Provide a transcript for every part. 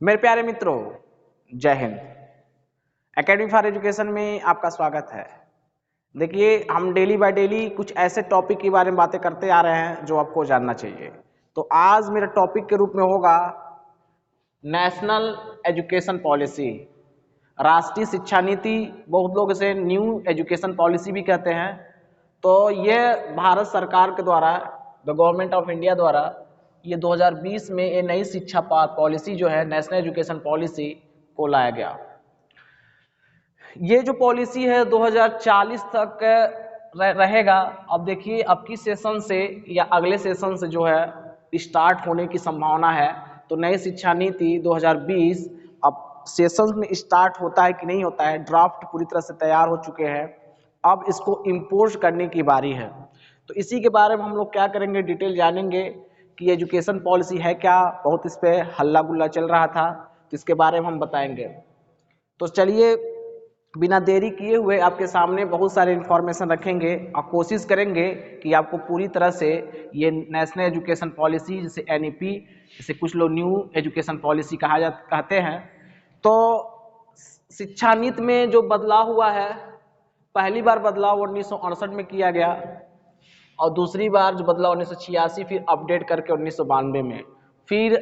मेरे प्यारे मित्रों, जय हिंद। एकेडमी फॉर एजुकेशन में आपका स्वागत है। देखिए, हम डेली बाय डेली कुछ ऐसे टॉपिक के बारे में बातें करते आ रहे हैं जो आपको जानना चाहिए। तो आज मेरा टॉपिक के रूप में होगा नेशनल एजुकेशन पॉलिसी, राष्ट्रीय शिक्षा नीति। बहुत लोग इसे न्यू एजुकेशन पॉलिसी भी कहते हैं। तो ये भारत सरकार के द्वारा, द गवर्नमेंट ऑफ इंडिया द्वारा ये 2020 में ये नई शिक्षा पॉलिसी जो है नेशनल एजुकेशन पॉलिसी को लाया गया। ये जो पॉलिसी है 2040 तक रहेगा। अब देखिए, अब की सेशन से या अगले सेशन से जो है स्टार्ट होने की संभावना है। तो नई शिक्षा नीति 2020 अब सेशन में स्टार्ट होता है कि नहीं होता है, ड्राफ्ट पूरी तरह से तैयार हो चुके हैं। अब इसको इम्पोज करने की बारी है। तो इसी के बारे में हम लोग क्या करेंगे, डिटेल जानेंगे कि एजुकेशन पॉलिसी है क्या। बहुत इस पे हल्ला गुल्ला चल रहा था, तो इसके बारे में हम बताएंगे। तो चलिए, बिना देरी किए हुए आपके सामने बहुत सारे इन्फॉर्मेशन रखेंगे और कोशिश करेंगे कि आपको पूरी तरह से ये नेशनल एजुकेशन पॉलिसी, जैसे NEP, जैसे कुछ लोग न्यू एजुकेशन पॉलिसी कहते हैं। तो शिक्षा नीति में जो बदलाव हुआ है, पहली बार बदलाव 1968 में किया गया और दूसरी बार जो बदलाव 1986, फिर अपडेट करके 1992 में, फिर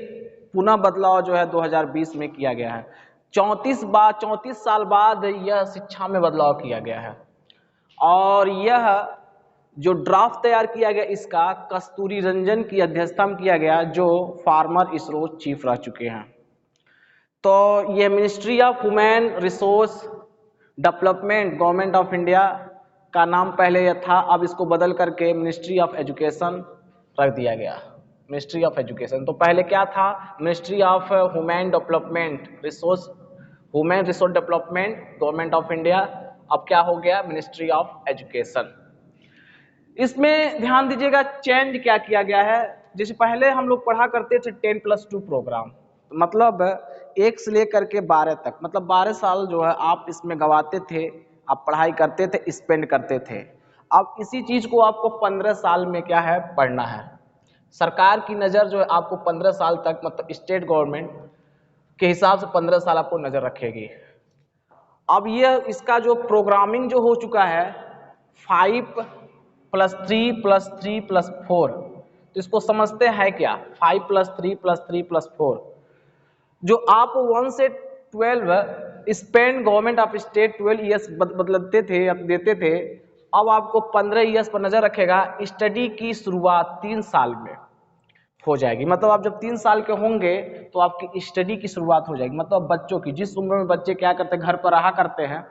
पुनः बदलाव जो है 2020 में किया गया है। 34 साल बाद यह शिक्षा में बदलाव किया गया है। और यह जो ड्राफ्ट तैयार किया गया, इसका कस्तूरी रंजन की अध्यक्षता में किया गया, जो फार्मर इसरो चीफ रह चुके हैं। तो यह ministry of human resource development, government of India का नाम पहले यह था, अब इसको बदल करके मिनिस्ट्री ऑफ एजुकेशन रख दिया गया। मिनिस्ट्री ऑफ एजुकेशन, तो पहले क्या था, ministry of human development resource, human resource development, government of India. अब क्या हो गया, मिनिस्ट्री ऑफ एजुकेशन। इसमें ध्यान दीजिएगा चेंज क्या किया गया है। जैसे पहले हम लोग पढ़ा करते थे 10+2 प्रोग्राम, मतलब 1 से लेकर के 12 तक, मतलब 12 साल जो है आप इसमें गवाते थे, आप पढ़ाई करते थे, स्पेंड करते थे। अब इसी चीज को आपको 15 साल में क्या है, पढ़ना है। सरकार की नज़र जो है आपको 15 साल तक, मतलब स्टेट गवर्नमेंट के हिसाब से 15 साल आपको नज़र रखेगी। अब ये इसका जो प्रोग्रामिंग जो हो चुका है 5+3+3+4, तो इसको समझते हैं क्या, 5+3+3+4, जो आप 1 से 12 spend government of state 12 years बदलते थे, देते थे। अब आपको 15 ईयर्स पर नजर रखेगा। स्टडी की शुरुआत 3 साल में हो जाएगी, मतलब आप जब 3 साल के होंगे तो आपकी स्टडी की शुरुआत हो जाएगी। मतलब बच्चों की, जिस उम्र में बच्चे क्या करते हैं, घर पर रहा करते हैं,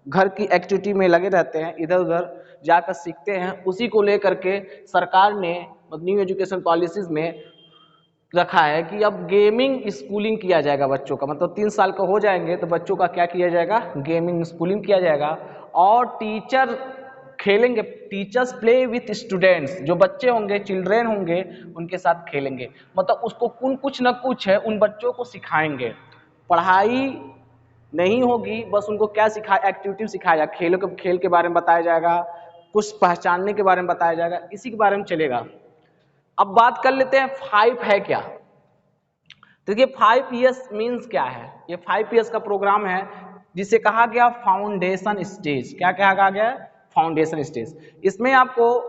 घर की एक्टिविटी में लगे रहते हैं, इधर उधर जाकर सीखते हैं, उसी को लेकर के सरकार ने न्यू एजुकेशन पॉलिसीज में रखा है कि अब गेमिंग स्कूलिंग किया जाएगा बच्चों का। मतलब 3 साल का हो जाएंगे तो बच्चों का क्या किया जाएगा, गेमिंग स्कूलिंग किया जाएगा। और टीचर खेलेंगे, टीचर्स प्ले विथ स्टूडेंट्स, जो बच्चे होंगे, चिल्ड्रेन होंगे, उनके साथ खेलेंगे। मतलब उसको कुछ न कुछ है उन बच्चों को सिखाएंगे। पढ़ाई नहीं होगी, बस उनको क्या सिखाया, एक्टिविटी सिखाया, खेल के बारे में बताया जाएगा, कुछ पहचानने के बारे में बताया जाएगा, इसी के बारे में चलेगा। अब बात कर लेते हैं 5 है क्या। देखिए 5 ईयर्स मीन्स क्या है। ये 5 ईयर्स का प्रोग्राम है जिसे कहा गया फाउंडेशन स्टेज। क्या कहा गया, फाउंडेशन स्टेज। इसमें आपको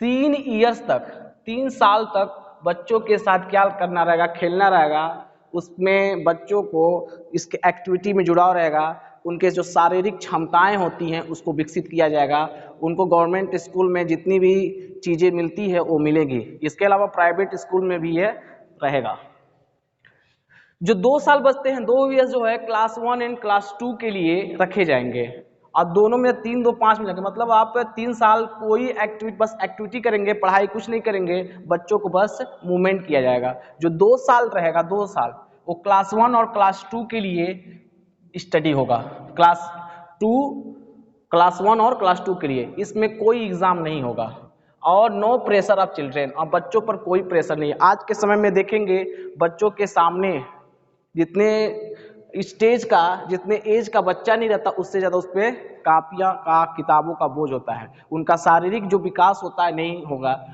3 ईयर्स तक, 3 साल तक बच्चों के साथ क्या करना रहेगा, खेलना रहेगा। उसमें बच्चों को इसके एक्टिविटी में जुड़ाव रहेगा। उनके जो शारीरिक क्षमताएं होती हैं उसको विकसित किया जाएगा। उनको गवर्नमेंट स्कूल में जितनी भी चीज़ें मिलती है वो मिलेगी। इसके अलावा प्राइवेट स्कूल में भी ये रहेगा। जो 2 साल बचते हैं, 2 ईयर्स जो है क्लास 1 एंड क्लास 2 के लिए रखे जाएंगे, और दोनों में 3, 2, 5 मिलेंगे। मतलब आप 3 साल कोई एक्टिविटी, बस एक्टिविटी करेंगे, पढ़ाई कुछ नहीं करेंगे, बच्चों को बस मूवमेंट किया जाएगा। जो 2 साल रहेगा, 2 साल, वो क्लास 1 और क्लास 2 के लिए स्टडी होगा। क्लास 1 और क्लास 2 के लिए इसमें कोई एग्जाम नहीं होगा। और नो प्रेशर ऑफ चिल्ड्रेन, और बच्चों पर कोई प्रेशर नहीं है। आज के समय में देखेंगे बच्चों के सामने जितने स्टेज का, जितने एज का बच्चा नहीं रहता, उससे ज़्यादा उस पर कापियाँ का, किताबों का बोझ होता है। उनका शारीरिक जो विकास होता है नहीं होगा।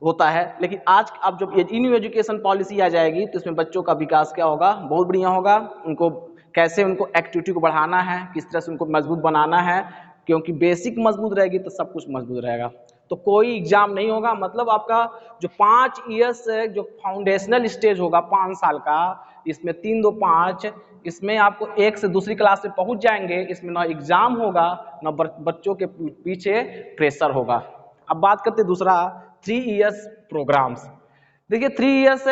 होता है। लेकिन आज अब जब ये न्यू एजुकेशन पॉलिसी आ जाएगी तो इसमें बच्चों का विकास क्या होगा, बहुत बढ़िया होगा। उनको कैसे उनको एक्टिविटी को बढ़ाना है, किस तरह से उनको मजबूत बनाना है, क्योंकि बेसिक मजबूत रहेगी तो सब कुछ मजबूत रहेगा। तो कोई एग्जाम नहीं होगा, मतलब आपका जो 5 ईयर्स जो फाउंडेशनल स्टेज होगा 5 साल का, इसमें 3 2 5, इसमें आपको एक से दूसरी क्लास में पहुंच जाएंगे। इसमें ना एग्जाम होगा ना बच्चों के पीछे प्रेशर होगा। अब बात करते दूसरा 3 इयर्स प्रोग्राम्स। देखिए 3 इयर्स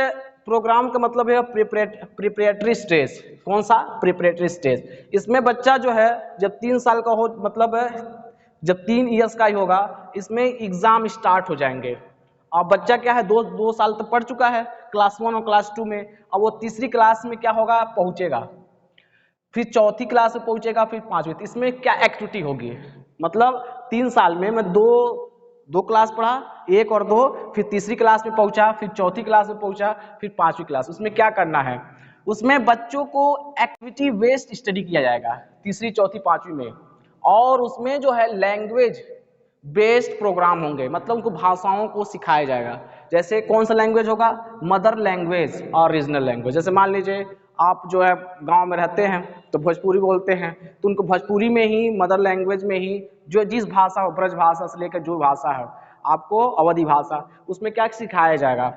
प्रोग्राम का मतलब है प्रिपरेटरी स्टेज। कौन सा? Preparatory stage. इसमें बच्चा जो है जब 3 साल का हो, मतलब जब 3 इयर्स का ही होगा, इसमें एग्जाम स्टार्ट हो जाएंगे। अब बच्चा क्या है, दो साल तक पढ़ चुका है क्लास 1 और क्लास 2 में। अब वो तीसरी क्लास में क्या होगा, पहुंचेगा, फिर चौथी क्लास में पहुंचेगा, फिर 5वीं। तो इसमें क्या एक्टिविटी होगी, मतलब 3 साल में मैं दो क्लास पढ़ा, 1 और 2, फिर तीसरी क्लास में पहुंचा, फिर चौथी क्लास में पहुंचा, फिर 5वीं क्लास। उसमें क्या करना है, उसमें बच्चों को एक्टिविटी बेस्ड स्टडी किया जाएगा तीसरी चौथी 5वीं में। और उसमें जो है लैंग्वेज बेस्ड प्रोग्राम होंगे, मतलब उनको भाषाओं को सिखाया जाएगा। जैसे कौन सा लैंग्वेज होगा, मदर लैंग्वेज और रीजनल लैंग्वेज। जैसे मान लीजिए आप जो है गांव में रहते हैं तो भोजपुरी बोलते हैं, तो उनको भोजपुरी में ही, मदर लैंग्वेज में ही, जो जिस भाषा हो, ब्रज भाषा से लेकर जो भाषा है, आपको अवधी भाषा, उसमें क्या सिखाया जाएगा।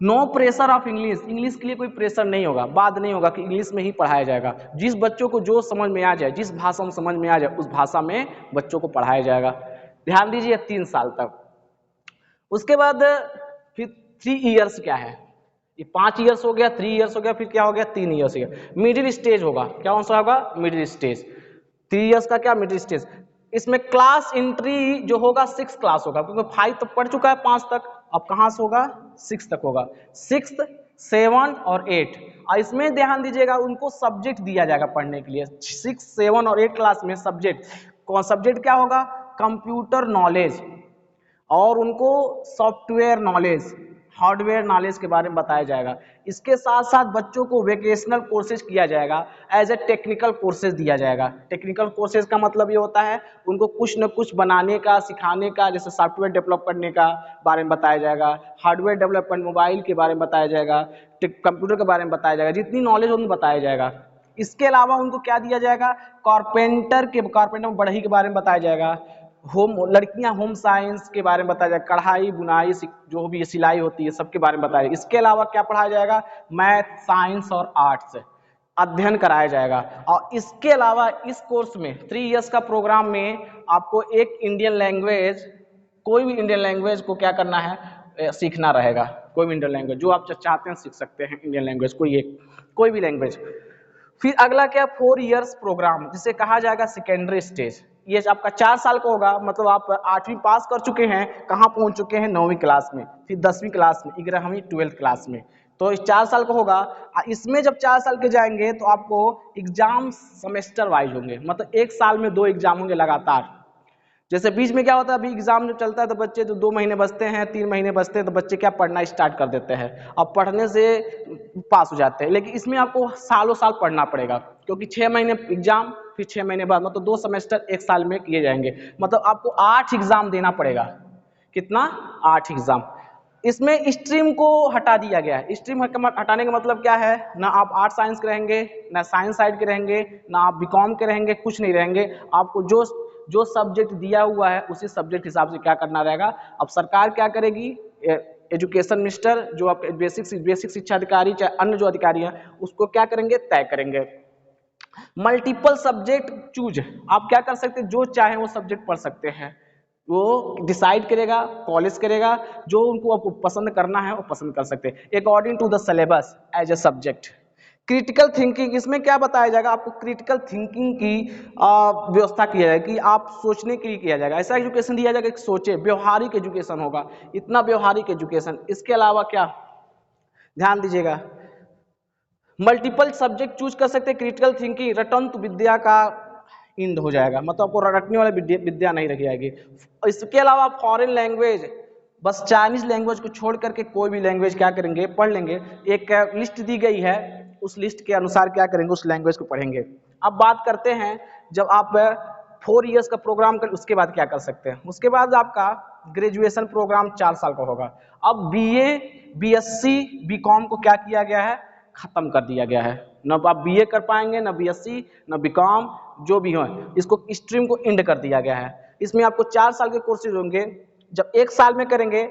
No pressure of English, English के लिए कोई प्रेशर नहीं होगा, बात नहीं होगा कि इंग्लिश में ही पढ़ाया जाएगा। जिस बच्चों को जो समझ में आ जाए, जिस भाषा में समझ में आ जाए, उस भाषा में बच्चों को पढ़ाया जाएगा। ध्यान दीजिए 3 साल तक। उसके बाद फिर 3 इयर्स क्या है, ये 5 इयर्स हो गया, 3 इयर्स हो गया, फिर क्या हो गया, 3 इयर्स हो गया। मिडिल स्टेज होगा, क्या कौन सा होगा, मिडिल स्टेज। 3 इयर्स का क्या, मिडिल स्टेज। इसमें क्लास एंट्री जो होगा 6 क्लास होगा, क्योंकि 5 तक पढ़ चुका है, 5 तक, अब कहां से होगा, 6 तक होगा। 6, 7 और 8। और इसमें ध्यान दीजिएगा उनको सब्जेक्ट दिया जाएगा पढ़ने के लिए। 6, 7 और 8 क्लास में सब्जेक्ट, कौन सब्जेक्ट क्या होगा, कंप्यूटर नॉलेज, और उनको सॉफ्टवेयर नॉलेज, हार्डवेयर नॉलेज के बारे में बताया जाएगा। इसके साथ साथ बच्चों को वेकेशनल कोर्सेज किया जाएगा, एज ए टेक्निकल कोर्सेज दिया जाएगा। टेक्निकल कोर्सेज का मतलब ये होता है उनको कुछ न कुछ बनाने का, सिखाने का, जैसे सॉफ्टवेयर डेवलप करने का बारे में बताया जाएगा, हार्डवेयर डेवलपमेंट, मोबाइल के बारे में बताया जाएगा, कंप्यूटर के बारे में बताया जाएगा, जितनी नॉलेज उनको बताया जाएगा। इसके अलावा उनको क्या दिया जाएगा, कारपेंटर बढ़ई के बारे में बताया जाएगा। लड़कियां होम साइंस के बारे में बताया जाएगा, कढ़ाई बुनाई जो भी सिलाई होती है सबके बारे में बताया जाएगा। इसके अलावा क्या पढ़ाया जाएगा, मैथ, साइंस और आर्ट्स अध्ययन कराया जाएगा। और इसके अलावा इस कोर्स में 3 इयर्स का प्रोग्राम में आपको एक इंडियन लैंग्वेज, कोई भी इंडियन लैंग्वेज को क्या करना है, सीखना रहेगा। कोई भी इंडियन लैंग्वेज जो आप चाहते हैं सीख सकते हैं, इंडियन लैंग्वेज कोई भी लैंग्वेज। फिर अगला क्या, 4 इयर्स प्रोग्राम, जिसे कहा जाएगा सेकेंडरी स्टेज। ये आपका 4 साल का होगा, मतलब आप 8वीं पास कर चुके हैं, कहाँ पहुंच चुके हैं, 9वीं क्लास में, फिर 10वीं क्लास में, 11वीं 12th क्लास में। तो इस 4 साल का होगा। इसमें जब 4 साल के जाएंगे तो आपको एग्जाम सेमेस्टर वाइज होंगे, मतलब 1 साल में 2 एग्जाम होंगे लगातार। जैसे बीच में क्या होता है, अभी एग्जाम जब चलता है तो बच्चे जो 2 महीने बचते हैं, 3 महीने बचते हैं, तो बच्चे क्या पढ़ना स्टार्ट कर देते हैं, अब पढ़ने से पास हो जाते हैं। लेकिन इसमें आपको सालों साल पढ़ना पड़ेगा, क्योंकि 6 महीने एग्जाम, फिर 6 महीने बाद, मतलब 2 सेमेस्टर 1 साल में किए जाएंगे। मतलब आपको 8 एग्जाम देना पड़ेगा। कितना, 8 एग्जाम। इसमें स्ट्रीम को हटा दिया गया है। स्ट्रीम हटाने का मतलब क्या है, ना आप आर्ट साइंस के रहेंगे, ना साइंस साइड के रहेंगे, ना आप बीकॉम के रहेंगे, कुछ नहीं रहेंगे। आपको जो सब्जेक्ट दिया हुआ है उसी सब्जेक्ट हिसाब से क्या करना रहेगा। अब सरकार क्या करेगी, एजुकेशन मिनिस्टर, जो आप बेसिक शिक्षा अधिकारी, चाहे अन्य जो अधिकारी हैं, उसको क्या करेंगे, तय करेंगे। मल्टीपल सब्जेक्ट चूज, आप क्या कर सकते हैं, जो चाहे वो सब्जेक्ट पढ़ सकते हैं। वो डिसाइड करेगा, कॉलेज करेगा, जो उनको आपको पसंद करना है वो पसंद कर सकते हैं, according to the syllabus as a subject. Critical thinking, इसमें क्या बताया जाएगा आपको, क्रिटिकल थिंकिंग की व्यवस्था की जाएगी कि आप सोचने के लिए किया जाएगा। ऐसा एजुकेशन दिया जाएगा कि सोचे, व्यवहारिक एजुकेशन होगा, इतना व्यवहारिक एजुकेशन। इसके अलावा क्या, ध्यान दीजिएगा, मल्टीपल सब्जेक्ट चूज कर सकते हैं। क्रिटिकल थिंकिंग रटंत विद्या का इंड हो जाएगा, मतलब आपको रटने वाली विद्या नहीं रखी जाएगी। इसके अलावा फॉरेन लैंग्वेज, बस चाइनीज लैंग्वेज को छोड़ करके कोई भी लैंग्वेज क्या करेंगे, पढ़ लेंगे। एक लिस्ट दी गई है, उस लिस्ट के अनुसार क्या करेंगे, उस लैंग्वेज को पढ़ेंगे। अब बात करते हैं, जब आप 4 इयर्स का प्रोग्राम कर, उसके बाद क्या कर सकते हैं। उसके बाद आपका ग्रेजुएशन प्रोग्राम 4 साल का होगा। अब बीए, बीएससी, बीकॉम को क्या किया गया है, खत्म कर दिया गया है। न आप बीए कर पाएंगे, न बीएससी, न बीकॉम, जो भी हो, इसको स्ट्रीम को एंड कर दिया गया है। इसमें आपको 4 साल के कोर्सेज होंगे। जब 1 साल में करेंगे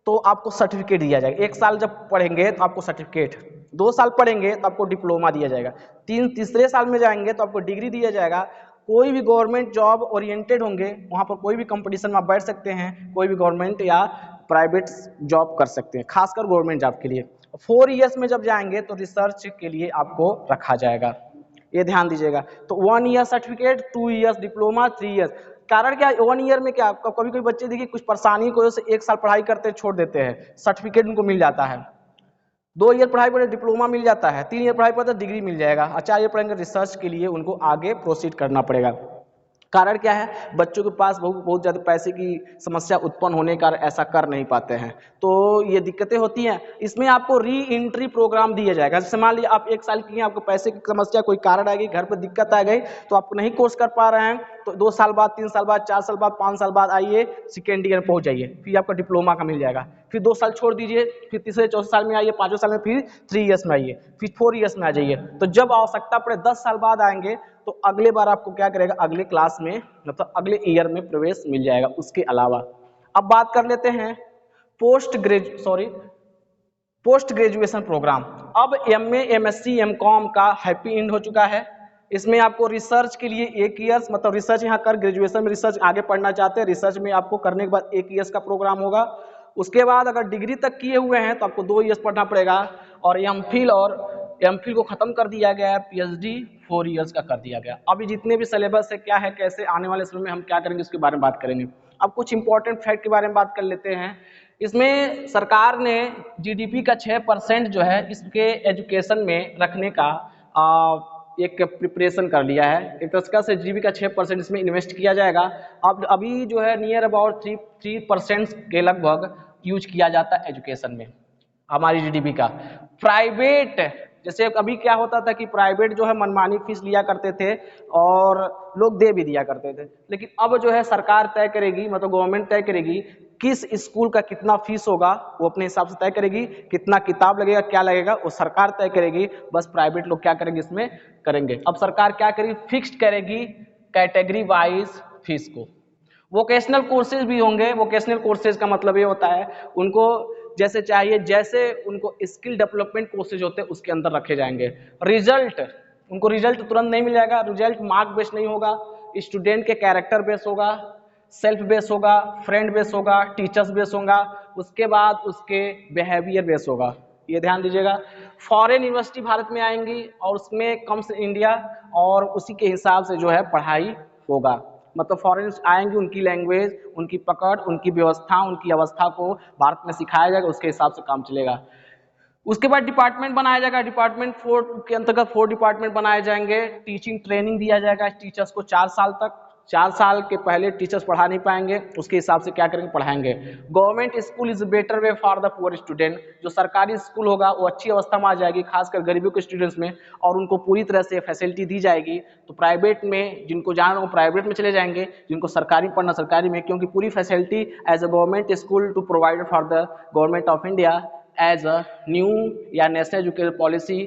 तो आपको सर्टिफिकेट दिया जाएगा। 1 साल जब पढ़ेंगे तो आपको सर्टिफिकेट, 2 साल पढ़ेंगे तो आपको डिप्लोमा दिया जाएगा, तीसरे साल में जाएंगे तो आपको डिग्री दिया जाएगा। कोई भी गवर्नमेंट जॉब ओरिएंटेड होंगे, वहाँ पर कोई भी कंपटीशन में आप बैठ सकते हैं, कोई भी गवर्नमेंट या प्राइवेट जॉब कर सकते हैं, खासकर गवर्नमेंट जॉब के लिए। 4 इयर्स में जब जाएंगे तो रिसर्च के लिए आपको रखा जाएगा, ये ध्यान दीजिएगा। तो 1 year certificate, 2 years diploma, 3 years. कारण क्या, 1 ईयर में क्या, कभी कोई बच्चे देखिए कुछ परेशानी की वजह से 1 साल पढ़ाई करते छोड़ देते हैं, सर्टिफिकेट उनको मिल जाता है। 2 ईयर पढ़ाई पर डिप्लोमा मिल जाता है, 3 ईयर पढ़ाई पर तो डिग्री मिल जाएगा, और 4 ईयर पढ़ेंगे रिसर्च के लिए उनको आगे प्रोसीड करना पड़ेगा। कारण क्या है, बच्चों के पास बहुत ज़्यादा पैसे की समस्या उत्पन्न होने का ऐसा कर नहीं पाते हैं, तो ये दिक्कतें होती हैं। इसमें आपको री एंट्री प्रोग्राम दिया जाएगा। जैसे मान लीजिए आप 1 साल किए, आपको पैसे की समस्या, कोई कारण आ गई, घर पर दिक्कत आ गई, तो आप नहीं कोर्स कर पा रहे हैं, तो 2 साल बाद, 3 साल बाद, 4 साल बाद, 5 साल बाद आइए, सेकेंड ईयर में पहुँच जाइए, फिर आपका डिप्लोमा का मिल जाएगा। फिर 2 साल छोड़ दीजिए, फिर तीसरे चौथे साल में आइए, 5वें साल में फिर 3 इयर्स में आइए, फिर 4 इयर्स में आ जाइए। तो जब आवश्यकता पड़े 10 साल बाद आएंगे तो अगले बार आपको क्या करेगा, अगले क्लास में, मतलब अगले ईयर में प्रवेश मिल जाएगा। उसके अलावा अब बात कर लेते हैं पोस्ट ग्रेजुएशन प्रोग्राम। अब एमए, एमएससी, एमकॉम का हैप्पी एंड हो चुका है। इसमें आपको रिसर्च के लिए 1 ईयर्स, मतलब रिसर्च यहाँ कर, ग्रेजुएशन में रिसर्च आगे पढ़ना चाहते हैं, रिसर्च में आपको करने के बाद 1 ईयर्स का प्रोग्राम होगा। उसके बाद अगर डिग्री तक किए हुए हैं तो आपको 2 ईयर्स पढ़ना पड़ेगा, और एमफिल को खत्म कर दिया गया है, पीएचडी 4 इयर्स का कर दिया गया। अभी जितने भी सिलेबस है, क्या है, कैसे आने वाले समय में हम क्या करेंगे, उसके बारे में बात करेंगे। अब कुछ इंपॉर्टेंट फैक्ट के बारे में बात कर लेते हैं। इसमें सरकार ने जीडीपी का 6% जो है इसके एजुकेशन में रखने का एक प्रिपरेशन कर लिया है। एक तरह से जीडीपी का 6% इसमें इन्वेस्ट किया जाएगा। अब अभी जो है नियर अबाउट 3% के लगभग यूज किया जाता है एजुकेशन में हमारी जीडीपी का। प्राइवेट, जैसे अभी क्या होता था कि प्राइवेट जो है मनमानी फीस लिया करते थे और लोग दे भी दिया करते थे, लेकिन अब जो है सरकार तय करेगी, मतलब गवर्नमेंट तय करेगी किस स्कूल का कितना फीस होगा, वो अपने हिसाब से तय करेगी। कितना किताब लगेगा, क्या लगेगा, वो सरकार तय करेगी। बस प्राइवेट लोग क्या करेंगे, इसमें करेंगे। अब सरकार क्या करेगी, फिक्स्ड करेगी कैटेगरी वाइज फीस को। वोकेशनल कोर्सेज भी होंगे। वोकेशनल कोर्सेज का मतलब ये होता है उनको जैसे चाहिए, जैसे उनको स्किल डेवलपमेंट कोर्सेज होते हैं उसके अंदर रखे जाएंगे। रिजल्ट, उनको रिजल्ट तुरंत नहीं मिल जाएगा, रिजल्ट मार्क बेस नहीं होगा, स्टूडेंट के कैरेक्टर बेस होगा, सेल्फ बेस होगा, फ्रेंड बेस होगा, टीचर्स बेस होगा, उसके बाद उसके बिहेवियर बेस होगा। ये ध्यान दीजिएगा। फॉरेन यूनिवर्सिटी भारत में आएंगी और उसमें कम्स इंडिया, और उसी के हिसाब से जो है पढ़ाई होगा। मतलब फॉरेनर्स आएंगे, उनकी लैंग्वेज, उनकी पकड़, उनकी व्यवस्था, उनकी अवस्था को भारत में सिखाया जाएगा, उसके हिसाब से काम चलेगा। उसके बाद डिपार्टमेंट बनाया जाएगा। डिपार्टमेंट 4 के अंतर्गत 4 डिपार्टमेंट बनाए जाएंगे। टीचिंग ट्रेनिंग दिया जाएगा टीचर्स को 4 साल तक। 4 साल के पहले टीचर्स पढ़ा नहीं पाएंगे, उसके हिसाब से क्या करेंगे, पढ़ाएंगे। Government school is better way for the poor student. जो सरकारी स्कूल होगा वो अच्छी अवस्था में आ जाएगी, खासकर गरीबों के स्टूडेंट्स में, और उनको पूरी तरह से फैसिलिटी दी जाएगी। तो प्राइवेट में जिनको जाना वो प्राइवेट में चले जाएंगे, जिनको सरकारी पढ़ना सरकारी में, क्योंकि पूरी facility as a government school to provide for the government of India as a new या national education policy.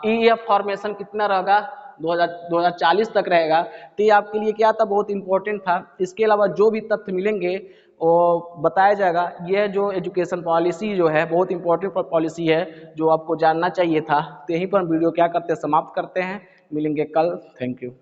EF formation कितना रहेगा, 2040 तक रहेगा। तो ये आपके लिए क्या था, बहुत इंपॉर्टेंट था। इसके अलावा जो भी तथ्य मिलेंगे वो बताया जाएगा। यह जो एजुकेशन पॉलिसी जो है बहुत इंपॉर्टेंट पॉलिसी है, जो आपको जानना चाहिए था। तो यहीं पर वीडियो क्या करते हैं, समाप्त करते हैं। मिलेंगे कल। Thank you.